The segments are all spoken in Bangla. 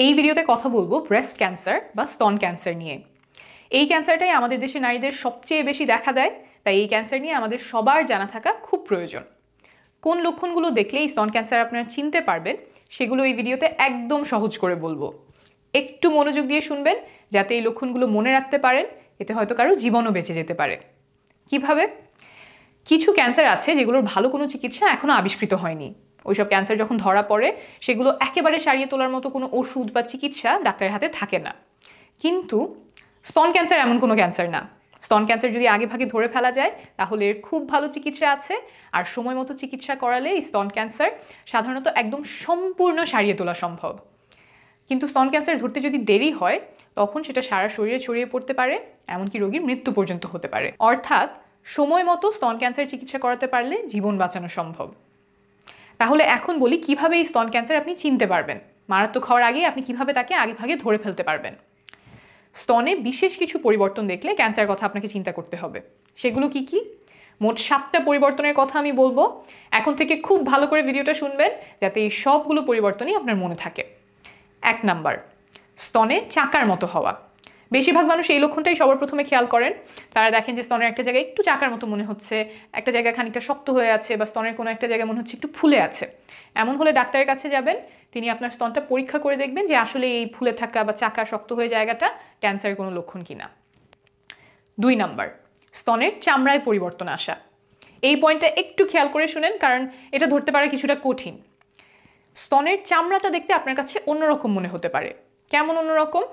এই ভিডিওতে কথা বলবো ব্রেস্ট ক্যান্সার বা স্তন ক্যান্সার নিয়ে। এই ক্যান্সারটাই আমাদের দেশে নারীদের সবচেয়ে বেশি দেখা দেয়, তাই এই ক্যান্সার নিয়ে আমাদের সবার জানা থাকা খুব প্রয়োজন। কোন লক্ষণগুলো দেখলে এই স্তন ক্যান্সার আপনারা চিনতে পারবেন সেগুলো এই ভিডিওতে একদম সহজ করে বলবো। একটু মনোযোগ দিয়ে শুনবেন যাতে এই লক্ষণগুলো মনে রাখতে পারেন, এতে হয়তো কারো জীবনও বেঁচে যেতে পারে। কিভাবে? কিছু ক্যান্সার আছে যেগুলোর ভালো কোনো চিকিৎসা এখনো আবিষ্কৃত হয়নি। ওইসব ক্যান্সার যখন ধরা পড়ে সেগুলো একেবারে সারিয়ে তোলার মতো কোনো ওষুধ বা চিকিৎসা ডাক্তারের হাতে থাকে না। কিন্তু স্তন ক্যান্সার এমন কোনো ক্যান্সার না। স্তন ক্যান্সার যদি আগে ভাগে ধরে ফেলা যায় তাহলে এর খুব ভালো চিকিৎসা আছে, আর সময় মতো চিকিৎসা করালে এই স্তন ক্যান্সার সাধারণত একদম সম্পূর্ণ সারিয়ে তোলা সম্ভব। কিন্তু স্তন ক্যান্সার ধরতে যদি দেরি হয় তখন সেটা সারা শরীরে ছড়িয়ে পড়তে পারে, এমনকি রোগীর মৃত্যু পর্যন্ত হতে পারে। অর্থাৎ সময় মতো স্তন ক্যান্সার চিকিৎসা করাতে পারলে জীবন বাঁচানো সম্ভব। তাহলে এখন বলি কিভাবে এই স্তন ক্যান্সার আপনি চিনতে পারবেন, মারাত্মক হওয়ার আগে আপনি কিভাবে তাকে আগে ভাগে ধরে ফেলতে পারবেন। স্তনে বিশেষ কিছু পরিবর্তন দেখলে ক্যান্সার কথা আপনাকে চিন্তা করতে হবে। সেগুলো কি কি? মোট 7টা পরিবর্তনের কথা আমি বলবো। এখন থেকে খুব ভালো করে ভিডিওটা শুনবেন যাতে এই সবগুলো পরিবর্তনই আপনার মনে থাকে। 1 নাম্বার, স্তনে চাকার মতো হওয়া। বেশিরভাগ মানুষ এই লক্ষণটাই সবার প্রথমে খেয়াল করেন। তারা দেখেন যে স্তনের একটা জায়গায় একটু চাকার মতো মনে হচ্ছে, একটা জায়গা খানিকটা শক্ত হয়ে আছে, বা স্তনের কোনো একটা জায়গায় মনে হচ্ছে একটু ফুলে আছে। এমন হলে ডাক্তারের কাছে যাবেন, তিনি আপনার স্তনটা পরীক্ষা করে দেখবেন যে আসলে এই ফুলে থাকা বা চাকা শক্ত হয়ে জায়গাটা ক্যান্সারের কোনো লক্ষণ কিনা। 2 নাম্বার, স্তনের চামড়ায় পরিবর্তন আসা। এই পয়েন্টটা একটু খেয়াল করে শুনেন, কারণ এটা ধরতে পারা কিছুটা কঠিন। স্তনের চামড়াটা দেখতে আপনার কাছে অন্যরকম মনে হতে পারে। কেমন অন্যরকম?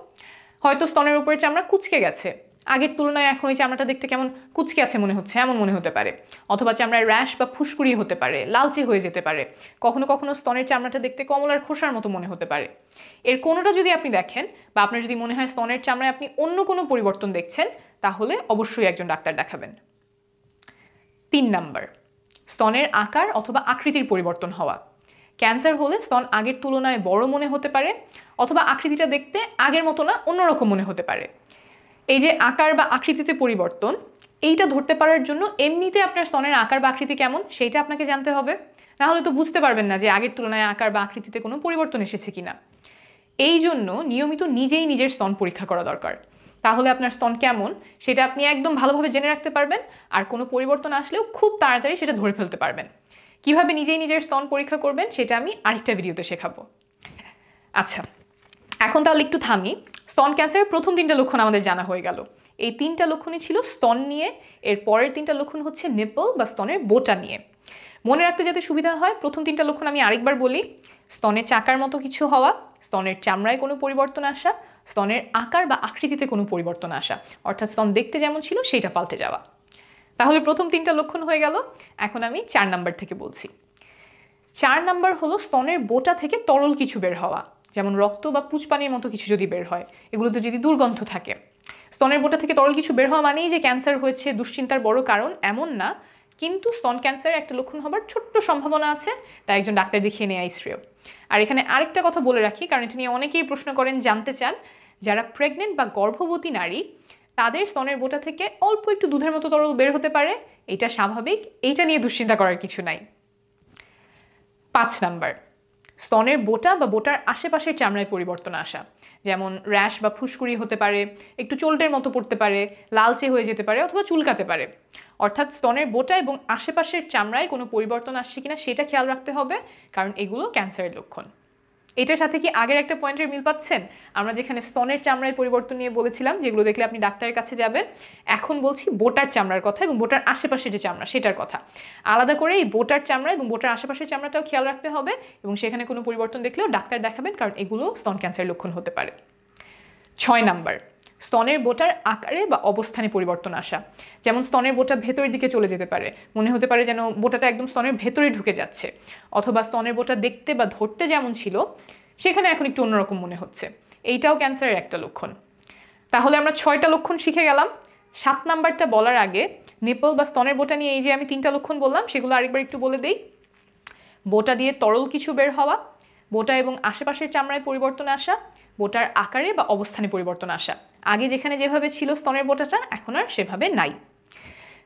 হয়তো স্তনের উপরে চামড়া কুঁচকে গেছে, আগের তুলনায় এখন ওই চামড়াটা দেখতে কেমন কুঁচকে আছে মনে হচ্ছে, এমন মনে হতে পারে। অথবা চামড়ায় র্যাশ বা ফুসকুড়ি হতে পারে, লালচে হয়ে যেতে পারে। কখনো কখনো স্তনের চামড়াটা দেখতে কমলার খোসার মতো মনে হতে পারে। এর কোনোটা যদি আপনি দেখেন, বা আপনার যদি মনে হয় স্তনের চামড়ায় আপনি অন্য কোনো পরিবর্তন দেখছেন, তাহলে অবশ্যই একজন ডাক্তার দেখাবেন। 3 নাম্বার, স্তনের আকার অথবা আকৃতির পরিবর্তন হওয়া। ক্যান্সার হলে স্তন আগের তুলনায় বড় মনে হতে পারে, অথবা আকৃতিটা দেখতে আগের মতো না, অন্যরকম মনে হতে পারে। এই যে আকার বা আকৃতিতে পরিবর্তন, এইটা ধরতে পারার জন্য এমনিতে আপনার স্তনের আকার বা আকৃতি কেমন সেইটা আপনাকে জানতে হবে, না হলে তো বুঝতে পারবেন না যে আগের তুলনায় আকার বা আকৃতিতে কোনো পরিবর্তন এসেছে কিনা। এই জন্য নিয়মিত নিজেই নিজের স্তন পরীক্ষা করা দরকার। তাহলে আপনার স্তন কেমন সেটা আপনি একদম ভালোভাবে জেনে রাখতে পারবেন, আর কোনো পরিবর্তন আসলেও খুব তাড়াতাড়ি সেটা ধরে ফেলতে পারবেন। কিভাবে নিজেই নিজের স্তন পরীক্ষা করবেন সেটা আমি আরেকটা ভিডিওতে শেখাবো। আচ্ছা, এখন তাহলে একটু থামি। স্তন ক্যান্সারের প্রথম 3টা লক্ষণ আমাদের জানা হয়ে গেল। এই 3টা লক্ষণই ছিল স্তন নিয়ে। এর পরের 3টা লক্ষণ হচ্ছে নিপল বা স্তনের বোটা নিয়ে। মনে রাখতে যাতে সুবিধা হয়, প্রথম 3টা লক্ষণ আমি আরেকবার বলি। স্তনে চাকার মতো কিছু হওয়া, স্তনের চামড়ায় কোনো পরিবর্তন আসা, স্তনের আকার বা আকৃতিতে কোনো পরিবর্তন আসা, অর্থাৎ স্তন দেখতে যেমন ছিল সেইটা পাল্টে যাওয়া। তাহলে প্রথম 3টা লক্ষণ হয়ে গেল। এখন আমি 4 নাম্বার থেকে বলছি। 4 নাম্বার হলো স্তনের বোটা থেকে তরল কিছু বের হওয়া, যেমন রক্ত বা পুঁজপানির মতো কিছু যদি বের হয়, এগুলোতে যদি দুর্গন্ধ থাকে। স্তনের বোটা থেকে তরল কিছু বের হওয়া মানেই যে ক্যান্সার হয়েছে দুশ্চিন্তার বড় কারণ এমন না, কিন্তু স্তন ক্যান্সারের একটা লক্ষণ হবার ছোট্ট সম্ভাবনা আছে, তাই একজন ডাক্তার দেখিয়ে নেওয়াই শ্রেয়। আর এখানে আরেকটা কথা বলে রাখি, কারণ এটা নিয়ে অনেকেই প্রশ্ন করেন, জানতে চান। যারা প্রেগনেন্ট বা গর্ভবতী নারী, তাদের স্তনের বোটা থেকে অল্প একটু দুধের মতো তরল বের হতে পারে, এটা স্বাভাবিক, এইটা নিয়ে দুশ্চিন্তা করার কিছু নাই। 5 নাম্বার, স্তনের বোটা বা বোটার আশেপাশের চামড়ায় পরিবর্তন আসা, যেমন র্যাশ বা ফুসকুড়ি হতে পারে, একটু চোল্টের মতো পড়তে পারে, লালচে হয়ে যেতে পারে, অথবা চুলকাতে পারে। অর্থাৎ স্তনের বোটা এবং আশেপাশের চামড়ায় কোনো পরিবর্তন আসছে কিনা সেটা খেয়াল রাখতে হবে, কারণ এগুলো ক্যান্সারের লক্ষণ। এটার সাথে কি আগের একটা পয়েন্টের মিল পাচ্ছেন? আমরা যেখানে স্তনের চামড়ায় পরিবর্তন নিয়ে বলেছিলাম যেগুলো দেখলে আপনি ডাক্তারের কাছে যাবেন, এখন বলছি বোটার চামড়ার কথা এবং বোটার আশেপাশে যে চামড়া সেটার কথা। আলাদা করে এই বোটার চামড়া এবং বোটার আশেপাশের চামড়াটাও খেয়াল রাখতে হবে, এবং সেখানে কোনো পরিবর্তন দেখলেও ডাক্তার দেখাবেন, কারণ এগুলো স্তন ক্যান্সারের লক্ষণ হতে পারে। 6 নাম্বার, স্তনের বোটার আকারে বা অবস্থানে পরিবর্তন আসা, যেমন স্তনের বোটা ভেতরের দিকে চলে যেতে পারে, মনে হতে পারে যেন বোটাটা একদম স্তনের ভেতরে ঢুকে যাচ্ছে, অথবা স্তনের বোটা দেখতে বা ধরতে যেমন ছিল সেখানে এখন একটু অন্যরকম মনে হচ্ছে। এইটাও ক্যান্সারের একটা লক্ষণ। তাহলে আমরা 6টা লক্ষণ শিখে গেলাম। 7 নাম্বারটা বলার আগে নিপল বা স্তনের বোটা নিয়ে এই যে আমি 3টা লক্ষণ বললাম সেগুলো আরেকবার একটু বলে দেই। বোটা দিয়ে তরল কিছু বের হওয়া, বোটা এবং আশেপাশের চামড়ায় পরিবর্তন আসা, বোটার আকারে বা অবস্থানে পরিবর্তন আসা। আগে যেখানে যেভাবে ছিল স্তনের বোটাটা এখন আর সেভাবে নাই।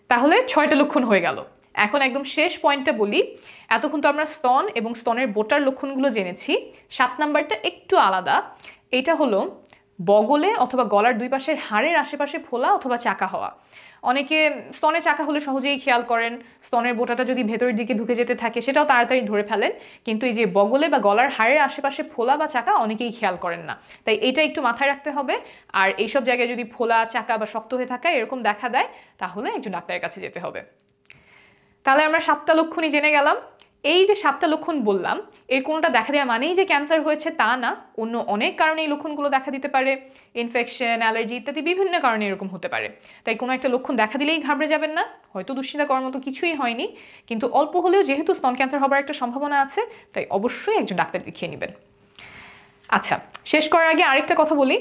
তাহলে 6টা লক্ষণ হয়ে গেল। এখন একদম শেষ পয়েন্টটা বলি। এতক্ষণ তো আমরা স্তন এবং স্তনের বোটার লক্ষণগুলো জেনেছি। 7 নাম্বারটা একটু আলাদা। এটা হলো বগলে অথবা গলার দুই পাশের হাড়ের আশেপাশে ফোলা অথবা চাকা হওয়া। অনেকে স্তনে চাকা হলে সহজেই খেয়াল করেন, স্তনের বোটাটা যদি ভেতরের দিকে ঢুকে যেতে থাকে সেটাও তাড়াতাড়ি ধরে ফেলেন, কিন্তু এই যে বগলে বা গলার হাড়ের আশেপাশে ফোলা বা চাকা অনেকেই খেয়াল করেন না। তাই এটা একটু মাথায় রাখতে হবে। আর এইসব জায়গায় যদি ফোলা, চাকা বা শক্ত হয়ে থাকা এরকম দেখা দেয় তাহলে একজন ডাক্তারের কাছে যেতে হবে। তাহলে আমরা 7টা লক্ষণই জেনে গেলাম। এই যে 7টা লক্ষণ বললাম, এর কোনোটা দেখা দেওয়া মানেই যে ক্যান্সার হয়েছে তা না। অন্য অনেক কারণে এই লক্ষণগুলো দেখা দিতে পারে, ইনফেকশন, অ্যালার্জি ইত্যাদি বিভিন্ন কারণে এরকম হতে পারে। তাই কোনো একটা লক্ষণ দেখা দিলেই ঘাবড়ে যাবেন না। হয়তো দুশ্চিন্তা করার মতো কিছুই হয়নি, কিন্তু অল্প হলেও যেহেতু স্তন ক্যান্সার হবার একটা সম্ভাবনা আছে, তাই অবশ্যই একজন ডাক্তার দেখিয়ে নেবেন। আচ্ছা, শেষ করার আগে আরেকটা কথা বলি।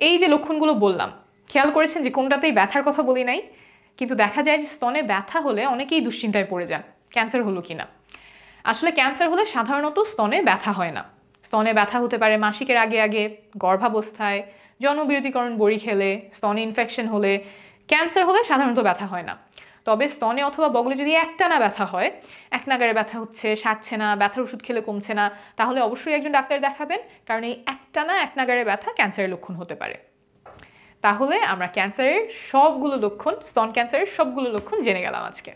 এই যে লক্ষণগুলো বললাম, খেয়াল করেছেন যে কোনটাতেই ব্যথার কথা বলি নাই, কিন্তু দেখা যায় যে স্তনে ব্যথা হলে অনেকেই দুশ্চিন্তায় পড়ে যান ক্যান্সার হলো কিনা। আসলে ক্যান্সার হলে সাধারণত স্তনে ব্যথা হয় না। স্তনে ব্যথা হতে পারে মাসিকের আগে আগে, গর্ভাবস্থায়, জন্মবিরতিকরণ বড়ি খেলে, স্তনে ইনফেকশন হলে। ক্যান্সার হলে সাধারণত ব্যথা হয় না। তবে স্তনে অথবা বগলে যদি একটানা ব্যথা হয়, এক নাগারে ব্যথা হচ্ছে, সারছে না, ব্যথার ওষুধ খেলে কমছে না, তাহলে অবশ্যই একজন ডাক্তার দেখাবেন, কারণ এই একটানা এক নাগারে ব্যথা ক্যান্সারের লক্ষণ হতে পারে। তাহলে আমরা ক্যান্সারের সবগুলো লক্ষণ, স্তন ক্যান্সারের সবগুলো লক্ষণ জেনে গেলাম আজকে।